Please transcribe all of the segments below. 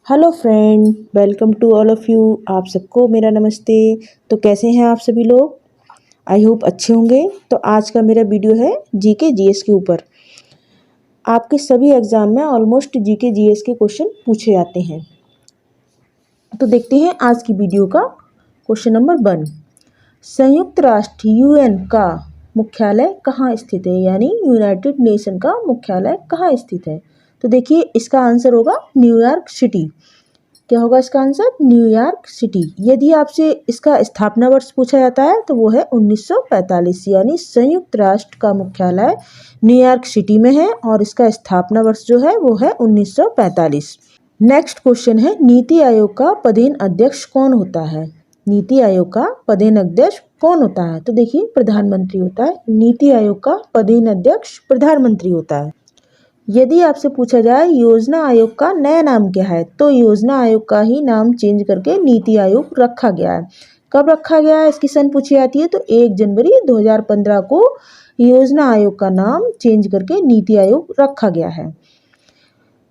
Hello friend, welcome to all of you. आप सबको मेरा नमस्ते। तो कैसे हैं आप सभी लोग? आई होप अच्छे होंगे। तो आज का मेरा वीडियो है जीके जीएस के ऊपर। आपके सभी एग्ज़ाम में ऑलमोस्ट जीके जीएस के क्वेश्चन पूछे जाते हैं। तो देखते हैं आज की वीडियो का क्वेश्चन नंबर 1। संयुक्त राष्ट्र यूएन का मुख्यालय कहाँ स्थित है, यानी यूनाइटेड नेशन का मुख्यालय कहाँ स्थित है? तो देखिए इसका आंसर होगा न्यूयॉर्क सिटी। क्या होगा इसका आंसर? New York city. यदि आपसे इसका स्थापना वर्ष पूछा जाता है तो वो है 1945, यानी संयुक्त राष्ट्र का मुख्यालय न्यूयॉर्क सिटी में है और इसका स्थापना वर्ष जो है वो है 1945। नेक्स्ट क्वेश्चन है, नीति आयोग का पदेन अध्यक्ष कौन होता है? नीति आयोग का पदेन अध्यक्ष कौन होता है? तो देखिए प्रधानमंत्री होता है। नीति आयोग का पदेन अध्यक्ष प्रधानमंत्री होता है। यदि आपसे पूछा जाए योजना आयोग का नया नाम क्या है, तो योजना आयोग का ही नाम चेंज करके नीति आयोग रखा गया है। कब रखा गया है इसकी सन पूछी जाती है तो 1 जनवरी 2015 को योजना आयोग का नाम चेंज करके नीति आयोग रखा गया है।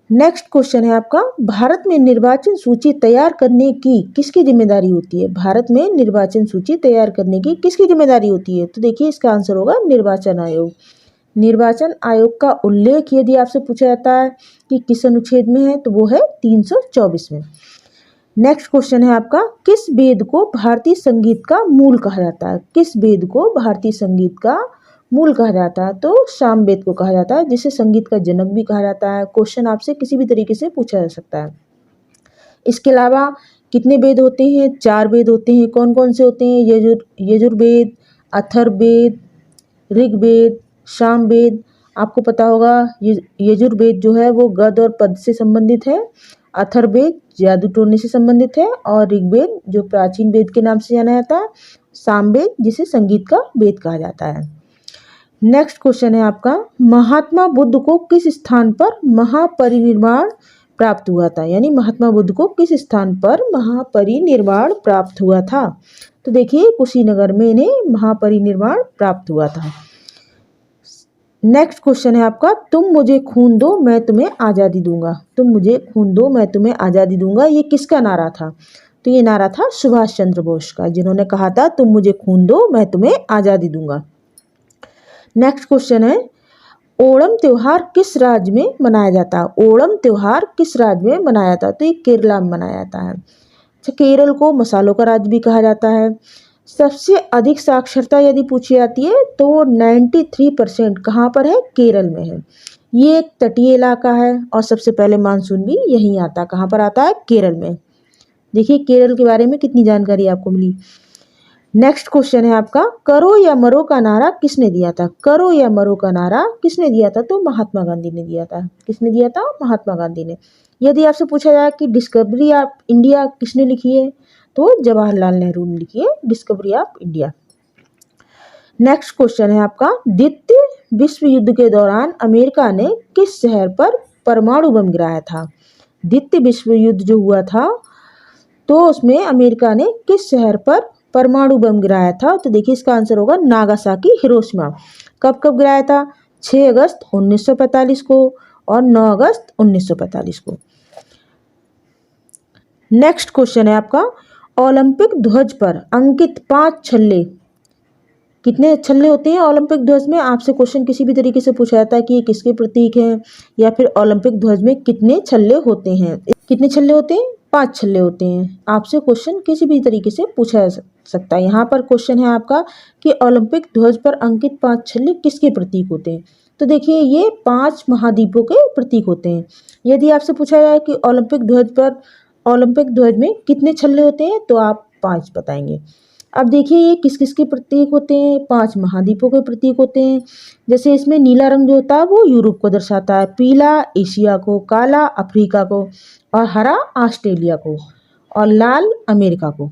नेक्स्ट क्वेश्चन है आपका, भारत में निर्वाचन सूची तैयार करने की किसकी जिम्मेदारी होती है? भारत में निर्वाचन सूची तैयार करने की किसकी जिम्मेदारी होती है? तो देखिए इसका आंसर होगा निर्वाचन आयोग। निर्वाचन आयोग का उल्लेख यदि आपसे पूछा जाता है कि किस अनुच्छेद में है तो वो है 324 में। नेक्स्ट क्वेश्चन है आपका, किस वेद को भारतीय संगीत का मूल कहा जाता है? किस वेद को भारतीय संगीत का मूल कहा जाता है? तो सामवेद को कहा जाता है, जिसे संगीत का जनक भी कहा जाता है। क्वेश्चन आपसे किसी भी तरीके से पूछा जा सकता है। इसके अलावा कितने वेद होते हैं? 4 वेद होते हैं। कौन कौन से होते हैं? यजुर्वेद, अथर्ववेद, ऋग्वेद, सामवेद। आपको पता होगा यजुर्वेद जो है वो गद और पद से संबंधित है, अथर्ववेद जादू टोने से संबंधित है और ऋग्वेद जो प्राचीन वेद के नाम से जाना जाता है, सामवेद जिसे संगीत का वेद कहा जाता है। नेक्स्ट क्वेश्चन है आपका, महात्मा बुद्ध को किस स्थान पर महापरिनिर्वाण प्राप्त हुआ था? यानी महात्मा बुद्ध को किस स्थान पर महापरिनिर्वाण प्राप्त हुआ था? तो देखिए कुशीनगर में इन्हें महापरिनिर्वाण प्राप्त हुआ था। नेक्स्ट क्वेश्चन है आपका, तुम मुझे खून दो मैं तुम्हें आज़ादी दूंगा। तुम मुझे खून दो मैं तुम्हें आज़ादी दूंगा, ये किसका नारा था? तो ये नारा था सुभाष चंद्र बोस का, जिन्होंने कहा था तुम मुझे खून दो मैं तुम्हें आज़ादी दूंगा। नेक्स्ट क्वेश्चन है, ओणम त्योहार किस राज्य में मनाया जाता है? ओणम त्योहार किस राज्य में मनाया जाता है? तो ये केरला में मनाया जाता है। अच्छा, केरल को मसालों का राज्य भी कहा जाता है। सबसे अधिक साक्षरता यदि पूछी जाती है तो 93% कहाँ पर है? केरल में है। ये एक तटीय इलाका है और सबसे पहले मानसून भी यहीं आता है। कहाँ पर आता है? केरल में। देखिए केरल के बारे में कितनी जानकारी आपको मिली। नेक्स्ट क्वेश्चन है आपका, करो या मरो का नारा किसने दिया था? करो या मरो का नारा किसने दिया था? तो महात्मा गांधी ने दिया था। किसने दिया था? महात्मा गांधी ने। यदि आपसे पूछा जाए कि डिस्कवरी ऑफ इंडिया किसने लिखी है, तो जवाहरलाल नेहरू ने लिखी है discovery of India. Next question है आपका, द्वितीय विश्व युद्ध के दौरान अमेरिका ने किस शहर पर परमाणु बम गिराया था? द्वितीय विश्व युद्ध जो हुआ था तो उसमें अमेरिका ने किस शहर पर परमाणु बम गिराया था? तो देखिए इसका आंसर होगा नागासाकी, हिरोशिमा। कब कब गिराया था? 6 अगस्त 1945 को और 9 अगस्त 1945 को। नेक्स्ट क्वेश्चन है आपका, ओलंपिक ध्वज पर अंकित 5 छल्ले, कितने छल्ले होते हैं ओलंपिक ध्वज में? आपसे क्वेश्चन किसी भी तरीके से पूछा जाता है कि ये किसके प्रतीक हैं या फिर ओलंपिक ध्वज में कितने छल्ले होते हैं? कितने छल्ले होते हैं? 5 छल्ले होते हैं। आपसे क्वेश्चन किसी भी तरीके से पूछा जा सकता है। यहाँ पर क्वेश्चन है आपका कि ओलंपिक ध्वज पर अंकित 5 छल्ले किसके प्रतीक होते हैं? तो देखिए ये 5 महाद्वीपों के प्रतीक होते हैं। यदि आपसे पूछा जाए कि ओलंपिक ध्वज में कितने छल्ले होते हैं तो आप 5 बताएंगे। अब देखिए ये किस किस के प्रतीक होते हैं? 5 महाद्वीपों के प्रतीक होते हैं। जैसे इसमें नीला रंग जो होता है वो यूरोप को दर्शाता है, पीला एशिया को, काला अफ्रीका को और हरा ऑस्ट्रेलिया को और लाल अमेरिका को।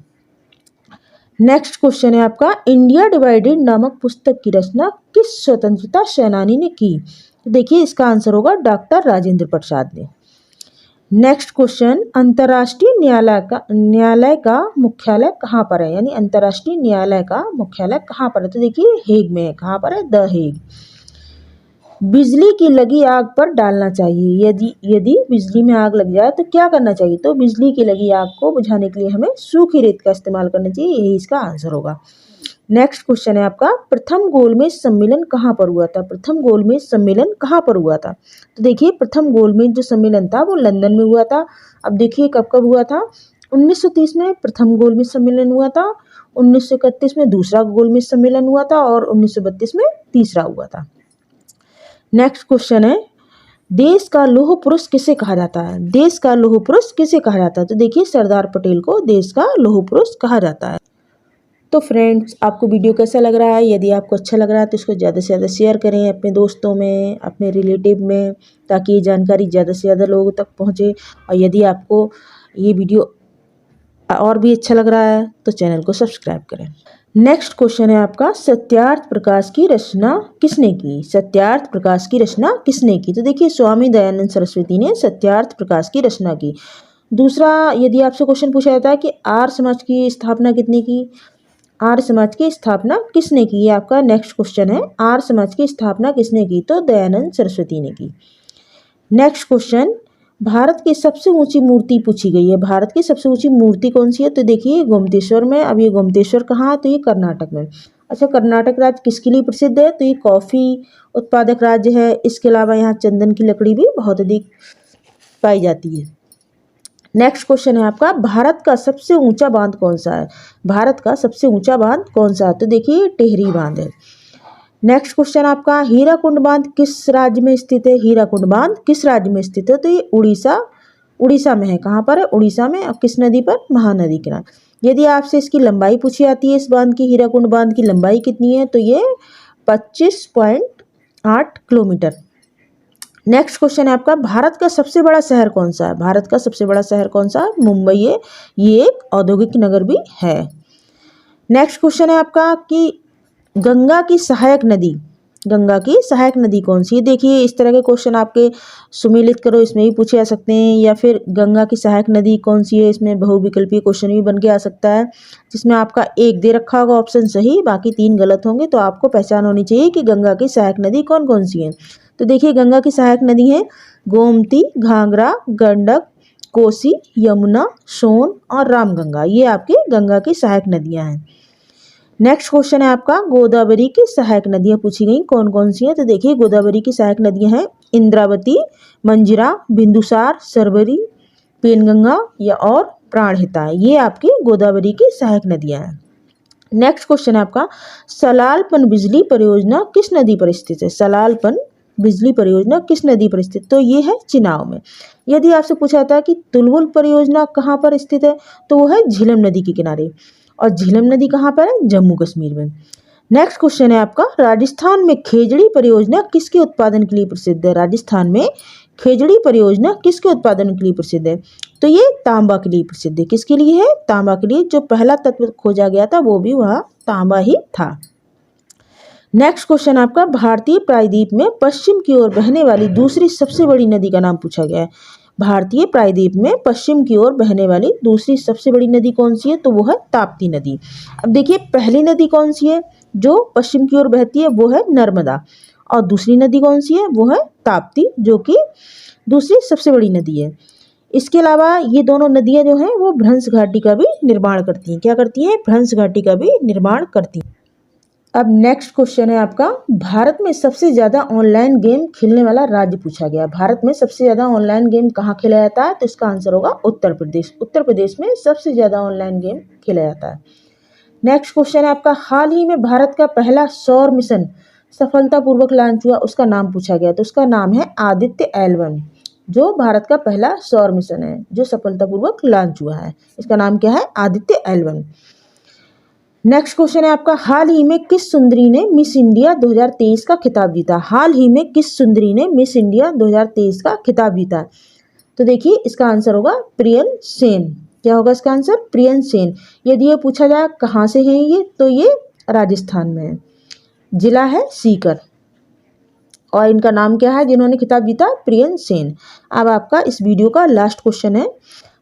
नेक्स्ट क्वेश्चन है आपका, इंडिया डिवाइडेड नामक पुस्तक की रचना किस स्वतंत्रता सेनानी ने की? तो देखिए इसका आंसर होगा डॉक्टर राजेंद्र प्रसाद ने। नेक्स्ट क्वेश्चन, अंतर्राष्ट्रीय न्यायालय का मुख्यालय कहाँ पर है? यानी अंतर्राष्ट्रीय न्यायालय का मुख्यालय कहाँ पर है? तो देखिए हेग में है। कहाँ पर है? The Hague. बिजली की लगी आग पर डालना चाहिए। यदि यदि बिजली में आग लग जाए तो क्या करना चाहिए? तो बिजली की लगी आग को बुझाने के लिए हमें सूखी रेत का इस्तेमाल करना चाहिए, यही इसका आंसर होगा। नेक्स्ट क्वेश्चन है आपका, प्रथम गोलमेज सम्मेलन कहाँ पर हुआ था? प्रथम गोलमेज सम्मेलन कहाँ पर हुआ था? तो देखिए प्रथम गोलमेज जो सम्मेलन था वो लंदन में हुआ था। अब देखिए कब कब हुआ था? 1930 में प्रथम गोलमेज सम्मेलन हुआ था, 1931 में दूसरा गोलमेज सम्मेलन हुआ था और 1932 में तीसरा हुआ था। नेक्स्ट क्वेश्चन है, देश का लौह पुरुष किसे कहा जाता है? देश का लौह पुरुष किसे कहा जाता है? तो देखिए सरदार पटेल को देश का लौह पुरुष कहा जाता है। तो फ्रेंड्स, आपको वीडियो कैसा लग रहा है? यदि आपको अच्छा लग रहा है तो इसको ज़्यादा से ज़्यादा शेयर करें अपने दोस्तों में, अपने रिलेटिव में, ताकि ये जानकारी ज़्यादा से ज़्यादा लोगों तक पहुँचे। और यदि आपको ये वीडियो और भी अच्छा लग रहा है तो चैनल को सब्सक्राइब करें। नेक्स्ट क्वेश्चन है आपका, सत्यार्थ प्रकाश की रचना किसने की? सत्यार्थ प्रकाश की रचना किसने की? तो देखिए स्वामी दयानंद सरस्वती ने सत्यार्थ प्रकाश की रचना की। दूसरा, यदि आपसे क्वेश्चन पूछा जाता है कि आर्य समाज की स्थापना कितने की? आर्य समाज की स्थापना किसने की? ये आपका नेक्स्ट क्वेश्चन है, आर्य समाज की स्थापना किसने की? तो दयानंद सरस्वती ने की। नेक्स्ट क्वेश्चन, भारत की सबसे ऊंची मूर्ति पूछी गई है। भारत की सबसे ऊंची मूर्ति कौन सी है? तो देखिए गोमतेश्वर में। अब ये गोमतेश्वर कहाँ है? तो ये कर्नाटक में। अच्छा, कर्नाटक राज्य किसके लिए प्रसिद्ध है? तो ये कॉफ़ी उत्पादक राज्य है। इसके अलावा यहाँ चंदन की लकड़ी भी बहुत अधिक पाई जाती है। नेक्स्ट क्वेश्चन है आपका, भारत का सबसे ऊंचा बांध कौन सा है? भारत का सबसे ऊंचा बांध कौन सा है? तो देखिए टिहरी बांध है। नेक्स्ट क्वेश्चन आपका, हीराकुंड बांध किस राज्य में स्थित है? हीराकुंड बांध किस राज्य में स्थित है? तो ये उड़ीसा में है। कहाँ पर है? उड़ीसा में। और किस नदी पर? महानदी किनारे। यदि आपसे इसकी लंबाई पूछी जाती है, इस बांध की, हीराकुंड बांध की लंबाई कितनी है? तो ये 25.8 किलोमीटर। नेक्स्ट क्वेश्चन है आपका, भारत का सबसे बड़ा शहर कौन सा है? भारत का सबसे बड़ा शहर कौन सा है? मुंबई है। ये एक औद्योगिक नगर भी है। नेक्स्ट क्वेश्चन है आपका कि गंगा की सहायक नदी कौन सी है? देखिए इस तरह के क्वेश्चन आपके सुमेलित करो इसमें भी पूछे जा सकते हैं, या फिर गंगा की सहायक नदी कौन सी है, इसमें बहुविकल्पीय क्वेश्चन भी बन के आ सकता है, जिसमें आपका एक दे रखा होगा ऑप्शन सही, बाकी 3 गलत होंगे। तो आपको पहचान होनी चाहिए कि गंगा की सहायक नदी कौन कौन सी है। तो देखिए गंगा की सहायक नदी है गोमती, घाघरा, गंडक, कोसी, यमुना, सोन और रामगंगा। ये आपकी गंगा की सहायक नदियां हैं। नेक्स्ट क्वेश्चन है आपका, गोदावरी की सहायक नदियां पूछी गई कौन कौन सी हैं? तो देखिए गोदावरी की सहायक नदियां हैं इंद्रावती, मंजिरा, बिंदुसार, सरवरी, पेनगंगा या और प्राणहिता। ये आपकी गोदावरी की सहायक नदियां हैं। नेक्स्ट क्वेश्चन है आपका, सलालपन बिजली परियोजना किस नदी पर स्थित है? सलालपन बिजली परियोजना किस नदी पर स्थित? तो ये है चिनाव में। यदि आपसे पूछा जाता है कि तुलवुल परियोजना कहाँ पर स्थित है? तो वो है झीलम नदी के किनारे। और झीलम नदी कहाँ पर है? जम्मू कश्मीर में। नेक्स्ट क्वेश्चन है आपका, राजस्थान में खेजड़ी परियोजना किसके उत्पादन के लिए प्रसिद्ध है? राजस्थान में खेजड़ी परियोजना किसके उत्पादन के लिए प्रसिद्ध है? तो ये तांबा के लिए प्रसिद्ध है। किसके लिए है? तांबा के लिए। जो पहला तत्व खोजा गया था वो भी वह तांबा ही था। नेक्स्ट क्वेश्चन आपका, भारतीय प्रायद्वीप में पश्चिम की ओर बहने वाली दूसरी सबसे बड़ी नदी का नाम पूछा गया है। भारतीय प्रायद्वीप में पश्चिम की ओर बहने वाली दूसरी सबसे बड़ी नदी कौन सी है? तो वो है ताप्ती नदी। अब देखिए पहली नदी कौन सी है जो पश्चिम की ओर बहती है? वो है नर्मदा। और दूसरी नदी कौन सी है? वो है ताप्ती, जो कि दूसरी सबसे बड़ी नदी है। इसके अलावा ये दोनों नदियां जो हैं वो भ्रंश घाटी का भी निर्माण करती हैं। क्या करती हैं? भ्रंश घाटी का भी निर्माण करती हैं। अब नेक्स्ट क्वेश्चन है आपका, भारत में सबसे ज़्यादा ऑनलाइन गेम खेलने वाला राज्य पूछा गया। भारत में सबसे ज़्यादा ऑनलाइन गेम कहाँ खेला जाता है? तो इसका आंसर होगा उत्तर प्रदेश। उत्तर प्रदेश में सबसे ज़्यादा ऑनलाइन गेम खेला जाता है। नेक्स्ट क्वेश्चन है आपका, हाल ही में भारत का पहला सौर मिशन सफलतापूर्वक लॉन्च हुआ, उसका नाम पूछा गया। तो उसका नाम है आदित्य L1, जो भारत का पहला सौर मिशन है जो सफलतापूर्वक लॉन्च हुआ है। इसका नाम क्या है? आदित्य L1। नेक्स्ट क्वेश्चन है आपका, हाल ही में किस सुंदरी ने मिस इंडिया 2023 का खिताब जीता? हाल ही में किस सुंदरी ने मिस इंडिया 2023 का खिताब जीता? तो देखिए इसका आंसर होगा प्रियन सेन। क्या होगा इसका आंसर? प्रियन सेन। यदि ये पूछा जाए कहाँ से है ये, तो ये राजस्थान में है, जिला है सीकर। और इनका नाम क्या है जिन्होंने खिताब जीता? प्रियन सेन। अब आपका इस वीडियो का लास्ट क्वेश्चन है,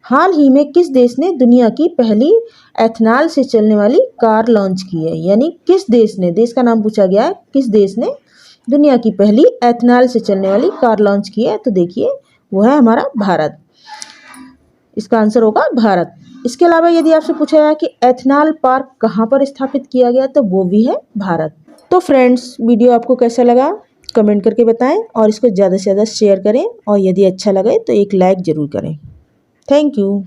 हाल ही में किस देश ने दुनिया की पहली एथनॉल से चलने वाली कार लॉन्च की है? यानी किस देश ने, देश का नाम पूछा गया है, किस देश ने दुनिया की पहली एथनॉल से चलने वाली कार लॉन्च की है, तो देखिए वो है हमारा भारत। इसका आंसर होगा भारत। इसके अलावा यदि आपसे पूछा जाए कि एथनॉल पार्क कहाँ पर स्थापित किया गया, तो वो भी है भारत। तो फ्रेंड्स, वीडियो आपको कैसा लगा कमेंट करके बताएं और इसको ज़्यादा से ज़्यादा शेयर करें, और यदि अच्छा लगे तो एक लाइक ज़रूर करें। Thank you.